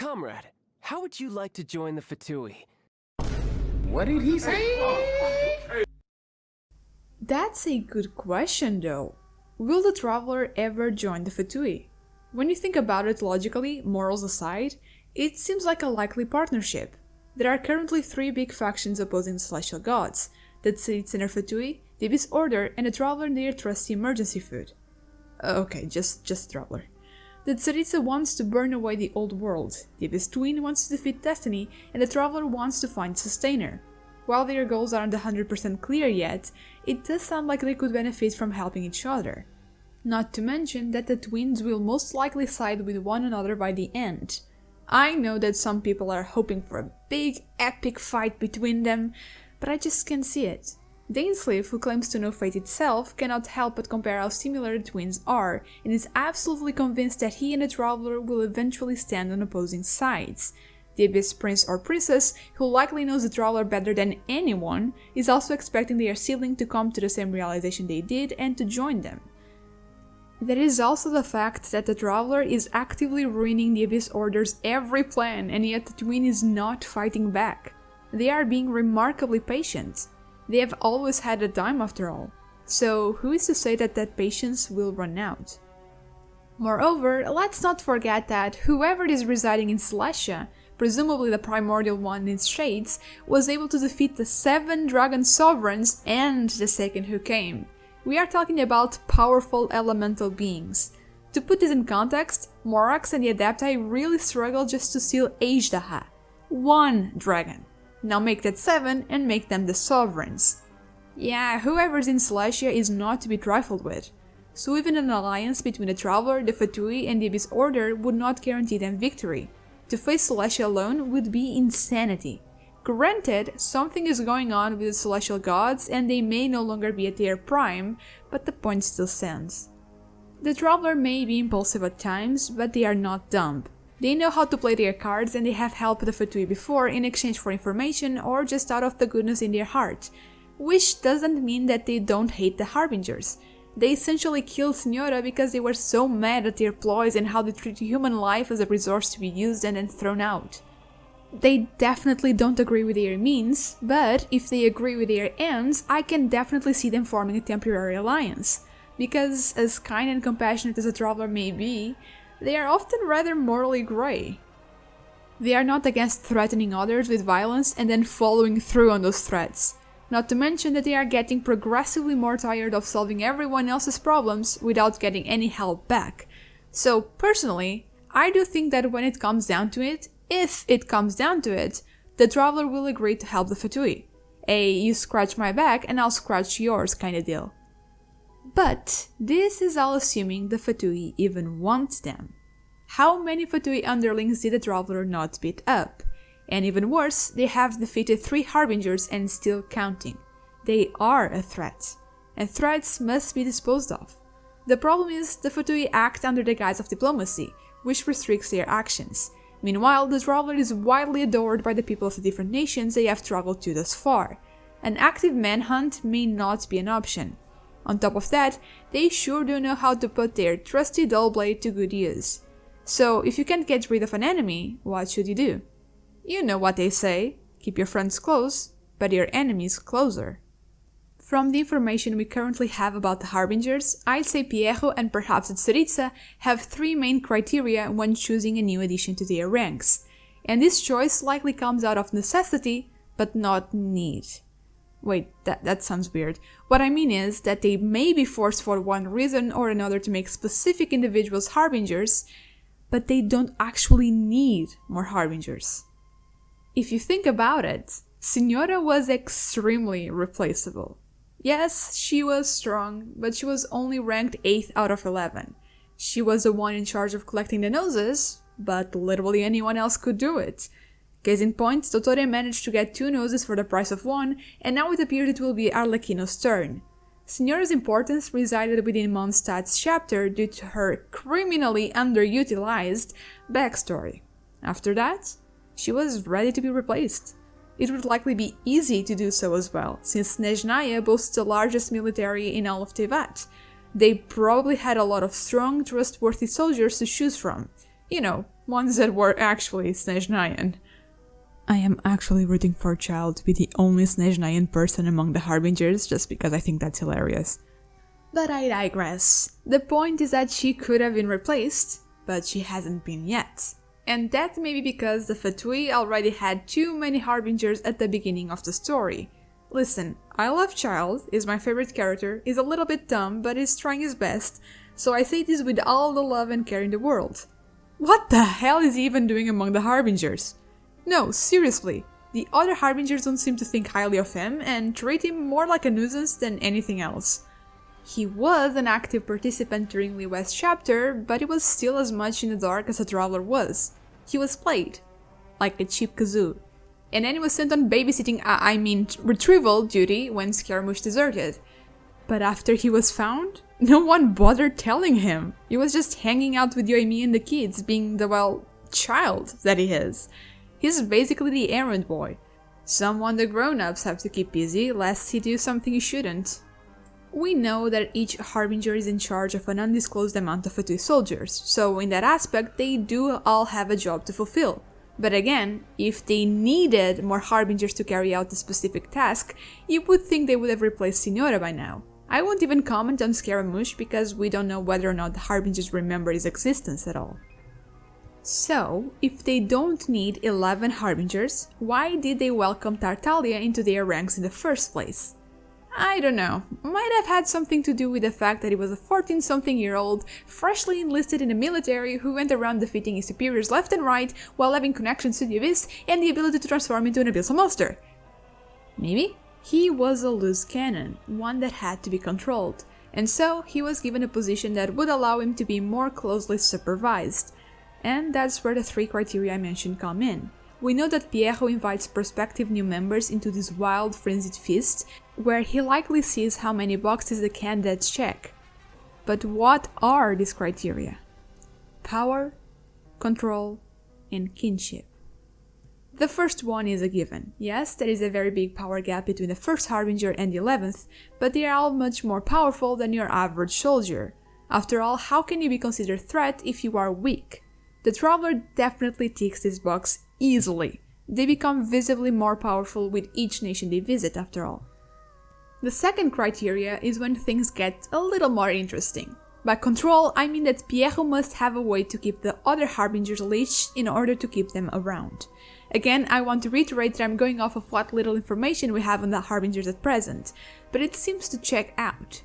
Comrade, how would you like to join the Fatui? What did he say? That's a good question though. Will the Traveler ever join the Fatui? When you think about it logically, morals aside, it seems like a likely partnership. There are currently 3 big factions opposing the Celestial Gods: the Citizen Fatui, the Abyss Order, and the Traveler and their trusty emergency food. Okay, just Traveler. The Tsaritsa wants to burn away the old world, the Abyss Twin wants to defeat Destiny, and the Traveler wants to find Sustainer. While their goals aren't 100% clear yet, it does sound like they could benefit from helping each other. Not to mention that the twins will most likely side with one another by the end. I know that some people are hoping for a big, epic fight between them, but I just can't see it. Dainsleif, who claims to know fate itself, cannot help but compare how similar the twins are, and is absolutely convinced that he and the Traveler will eventually stand on opposing sides. The Abyss Prince or Princess, who likely knows the Traveler better than anyone, is also expecting their sibling to come to the same realization they did and to join them. There is also the fact that the Traveler is actively ruining the Abyss Order's every plan, and yet the twin is not fighting back. They are being remarkably patient. They have always had a dime after all, so who is to say that that patience will run out? Moreover, let's not forget that whoever is residing in Celestia, presumably the primordial one in Shades, was able to defeat the 7 dragon sovereigns and the second who came. We are talking about powerful elemental beings. To put this in context, Morax and the Adepti really struggled just to steal Ajdaha. 1 dragon. Now make that 7 and make them the sovereigns. Yeah, whoever's in Celestia is not to be trifled with. So even an alliance between the Traveler, the Fatui, and the Abyss Order would not guarantee them victory. To face Celestia alone would be insanity. Granted, something is going on with the Celestial Gods and they may no longer be at their prime, but the point still stands. The Traveler may be impulsive at times, but they are not dumb. They know how to play their cards and they have helped the Fatui before in exchange for information or just out of the goodness in their heart. Which doesn't mean that they don't hate the Harbingers. They essentially killed Signora because they were so mad at their ploys and how they treat human life as a resource to be used and then thrown out. They definitely don't agree with their means, but if they agree with their ends, I can definitely see them forming a temporary alliance. Because as kind and compassionate as a Traveler may be, they are often rather morally grey. They are not against threatening others with violence and then following through on those threats. Not to mention that they are getting progressively more tired of solving everyone else's problems without getting any help back. So personally, I do think that when it comes down to it, if it comes down to it, the Traveler will agree to help the Fatui. A you scratch my back and I'll scratch yours kind of deal. But this is all assuming the Fatui even wants them. How many Fatui underlings did the Traveler not beat up? And even worse, they have defeated 3 Harbingers and still counting. They are a threat, and threats must be disposed of. The problem is, the Fatui act under the guise of diplomacy, which restricts their actions. Meanwhile, the Traveler is widely adored by the people of the different nations they have traveled to thus far. An active manhunt may not be an option. On top of that, they sure do know how to put their trusty dull blade to good use. So, if you can't get rid of an enemy, what should you do? You know what they say, keep your friends close, but your enemies closer. From the information we currently have about the Harbingers, I'd say Pierro and perhaps the Tsaritsa have 3 main criteria when choosing a new addition to their ranks, and this choice likely comes out of necessity, but not need. Wait, that sounds weird. What I mean is that they may be forced for one reason or another to make specific individuals Harbingers, but they don't actually need more Harbingers. If you think about it, Signora was extremely replaceable. Yes, she was strong, but she was only ranked 8th out of 11. She was the one in charge of collecting the noses, but literally anyone else could do it. Case in point, Dottore managed to get 2 noses for the price of 1, and now it appears it will be Arlecchino's turn. Signora's importance resided within Mondstadt's chapter due to her criminally underutilized backstory. After that, she was ready to be replaced. It would likely be easy to do so as well, since Snezhnaya boasts the largest military in all of Tevat. They probably had a lot of strong, trustworthy soldiers to choose from. You know, ones that were actually Snezhnayan. I am actually rooting for Child to be the only Snezhnayan person among the Harbingers just because I think that's hilarious. But I digress. The point is that she could have been replaced, but she hasn't been yet. And that may be because the Fatui already had too many Harbingers at the beginning of the story. Listen, I love Child, is my favorite character, is a little bit dumb, but is trying his best, so I say this with all the love and care in the world. What the hell is he even doing among the Harbingers? No, seriously, the other Harbingers don't seem to think highly of him and treat him more like a nuisance than anything else. He was an active participant during Lee West's chapter, but he was still as much in the dark as a traveler was. He was played, like a cheap kazoo, and then he was sent on babysitting, retrieval duty when Scaramouche deserted. But after he was found, no one bothered telling him. He was just hanging out with Yoimi and the kids, being the, well, child that he is. He's basically the errand boy. Someone the grown-ups have to keep busy, lest he do something he shouldn't. We know that each Harbinger is in charge of an undisclosed amount of Fatui soldiers, so in that aspect they do all have a job to fulfill. But again, if they needed more Harbingers to carry out a specific task, you would think they would have replaced Signora by now. I won't even comment on Scaramouche because we don't know whether or not the Harbingers remember his existence at all. So, if they don't need 11 Harbingers, why did they welcome Tartaglia into their ranks in the first place? I don't know, might have had something to do with the fact that he was a 14-something-year-old, freshly enlisted in the military who went around defeating his superiors left and right while having connections to the Abyss and the ability to transform into an abyssal monster. Maybe? He was a loose cannon, one that had to be controlled, and so he was given a position that would allow him to be more closely supervised. And that's where the 3 criteria I mentioned come in. We know that Pierro invites prospective new members into this wild, frenzied feast, where he likely sees how many boxes the candidates check. But what are these criteria? Power, control, and kinship. The first one is a given. Yes, there is a very big power gap between the first Harbinger and the 11th, but they are all much more powerful than your average soldier. After all, how can you be considered a threat if you are weak? The Traveler definitely ticks this box easily. They become visibly more powerful with each nation they visit, after all. The second criteria is when things get a little more interesting. By control, I mean that Pierro must have a way to keep the other Harbingers leashed in order to keep them around. Again, I want to reiterate that I'm going off of what little information we have on the Harbingers at present, but it seems to check out.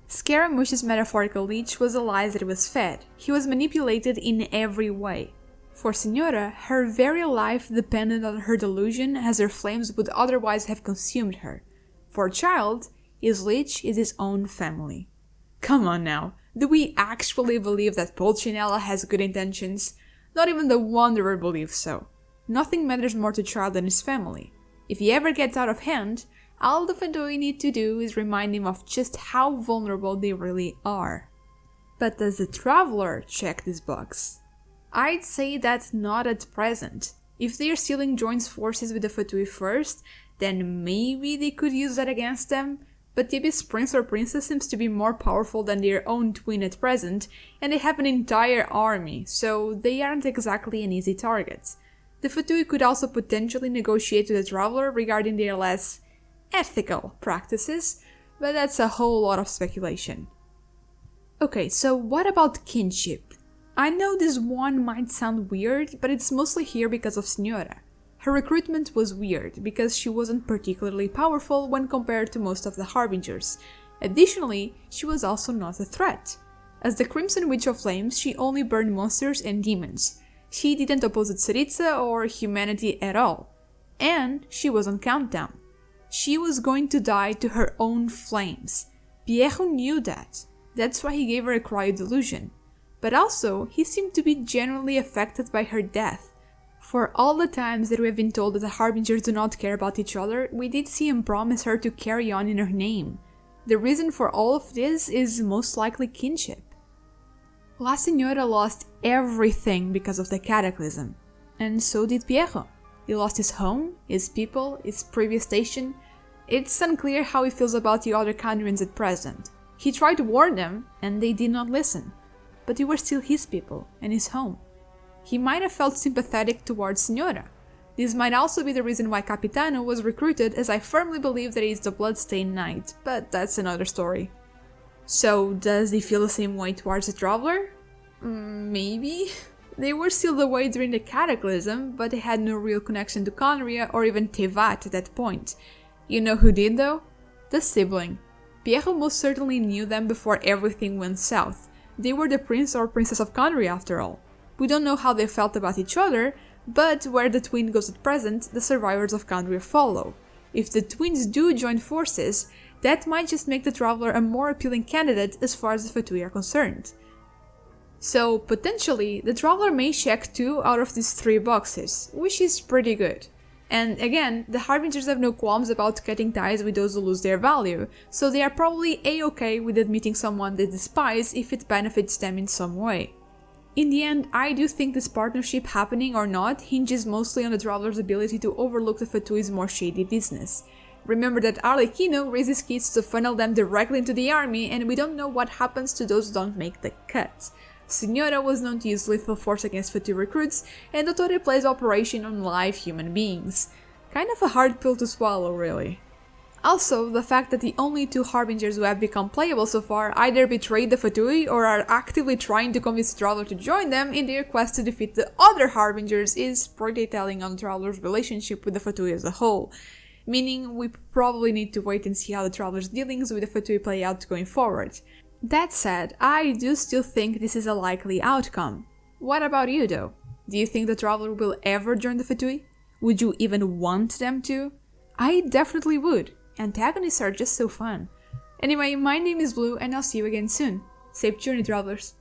Scaramouche's metaphorical leech was a lie that he was fed. He was manipulated in every way. For Signora, her very life depended on her delusion, as her flames would otherwise have consumed her. For Child, his leech is his own family. Come on now, do we actually believe that Pulcinella has good intentions? Not even the Wanderer believes so. Nothing matters more to Child than his family. If he ever gets out of hand, all the Fatui need to do is remind him of just how vulnerable they really are. But does the Traveler check this box? I'd say that not at present. If they are stealing joint forces with the Fatui first, then maybe they could use that against them, but the Abyss Prince or Princess seems to be more powerful than their own twin at present, and they have an entire army, so they aren't exactly an easy target. The Fatui could also potentially negotiate with the Traveler regarding their less ethical practices, but that's a whole lot of speculation. Okay, so what about kinship? I know this one might sound weird, but it's mostly here because of Signora. Her recruitment was weird, because she wasn't particularly powerful when compared to most of the Harbingers. Additionally, she was also not a threat. As the Crimson Witch of Flames, she only burned monsters and demons. She didn't oppose Tsaritsa or humanity at all. And she was on countdown. She was going to die to her own flames. Pierro knew that. That's why he gave her a cryo delusion. But also, he seemed to be genuinely affected by her death. For all the times that we have been told that the Harbingers do not care about each other, we did see him promise her to carry on in her name. The reason for all of this is most likely kinship. La Signora lost everything because of the cataclysm, and so did Pierro. He lost his home, his people, his previous station. It's unclear how he feels about the other Kandrians at present. He tried to warn them, and they did not listen. But they were still his people and his home. He might have felt sympathetic towards Signora. This might also be the reason why Capitano was recruited, as I firmly believe that he's the Bloodstained Knight, but that's another story. So, does he feel the same way towards the Traveler? Maybe? They were sealed away during the Cataclysm, but they had no real connection to Conria or even Tevat at that point. You know who did though? The sibling. Piero most certainly knew them before everything went south. They were the prince or princess of Conria after all. We don't know how they felt about each other, but where the twin goes at present, the survivors of Conria follow. If the twins do join forces, that might just make the Traveler a more appealing candidate as far as the Fatui are concerned. So, potentially, the Traveler may check 2 out of these 3 boxes, which is pretty good. And again, the Harbingers have no qualms about cutting ties with those who lose their value, so they are probably a-okay with admitting someone they despise if it benefits them in some way. In the end, I do think this partnership, happening or not, hinges mostly on the Traveler's ability to overlook the Fatui's more shady business. Remember that Arlecchino raises kids to funnel them directly into the army, and we don't know what happens to those who don't make the cut. Signora was known to use lethal force against Fatui recruits, and Dottore plays operation on live human beings. Kind of a hard pill to swallow, really. Also, the fact that the only 2 Harbingers who have become playable so far either betrayed the Fatui or are actively trying to convince the Traveler to join them in their quest to defeat the other Harbingers is pretty telling on the Traveler's relationship with the Fatui as a whole. Meaning, we probably need to wait and see how the Traveler's dealings with the Fatui play out going forward. That said, I do still think this is a likely outcome. What about you though? Do you think the Traveler will ever join the Fatui? Would you even want them to? I definitely would. Antagonists are just so fun. Anyway, my name is Blue and I'll see you again soon. Safe journey, Travelers!